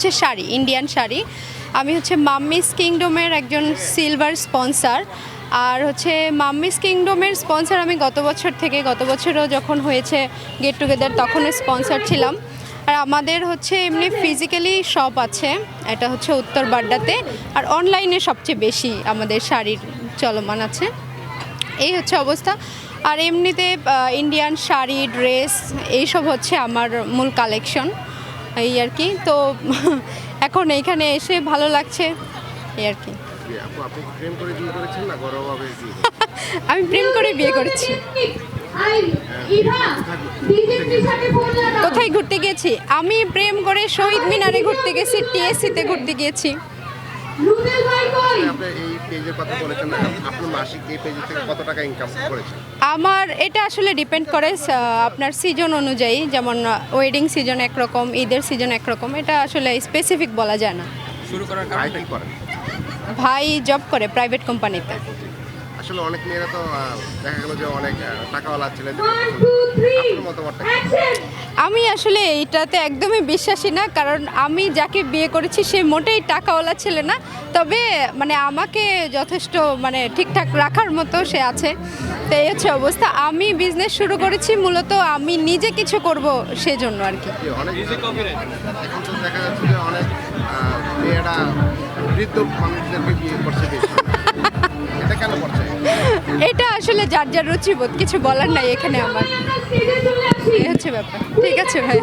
হচ্ছে শাড়ি, ইন্ডিয়ান শাড়ি। আমি হচ্ছে মাম্মিস কিংডমের একজন সিলভার স্পন্সর। আর হচ্ছে মাম্মিস কিংডমের স্পন্সর আমি গত বছরও যখন হয়েছে গেট টুগেদার তখন স্পন্সর ছিলাম। আর আমাদের হচ্ছে এমনি ফিজিক্যালি শপ আছে, এটা হচ্ছে উত্তর বাড্ডাতে। আর অনলাইনে সবচেয়ে বেশি আমাদের শাড়ির চলমান আছে। এই হচ্ছে অবস্থা। আর এমনিতে ইন্ডিয়ান শাড়ি, ড্রেস এইসব হচ্ছে আমার মূল কালেকশন, এই আর কি। তো এখন এইখানে এসে ভালো লাগছে, এই আর কি। আমি প্রেম করে বিয়ে করেছি। কোথায় ঘুরতে গেছি? আমি প্রেম করে শহীদ মিনারে ঘুরতে গেছি, টিএসসিতে ঘুরতে গিয়েছি। আমার এটা আসলে ডিপেন্ড করে আপনার সিজন অনুযায়ী, যেমন ওয়েডিং সিজন একরকম, ঈদের সিজন একরকম, এটা আসলে স্পেসিফিক বলা যায় না। ভাই জব করে প্রাইভেট কোম্পানিতে। আসলে অনেক মেয়েরা তো দেখা গেল যে অনেক টাকাওয়ালা ছেলে। আমি আসলে এইটাতে একদমই বিশ্বাসী না, কারণ আমি যাকে বিয়ে করেছি সে মোটেই টাকাওয়ালা ছেলে না। তবে মানে আমাকে যথেষ্ট মানে ঠিকঠাক রাখার মতো সে আছে। তো এই হচ্ছে অবস্থা। আমি বিজনেস শুরু করেছি মূলত আমি নিজে কিছু করব সেজন্য আর কি। এখন তো দেখা যাচ্ছে যে অনেক মেয়েরা বৃদ্ধ মানুষদেরকে বিয়ে করছে বেশি। এটা কেন করছে? এটা আসলে যার যার রুচিবোধ, কিছু বলার নাই এখানে আমার। এই হচ্ছে ব্যাপার। ঠিক আছে ভাই।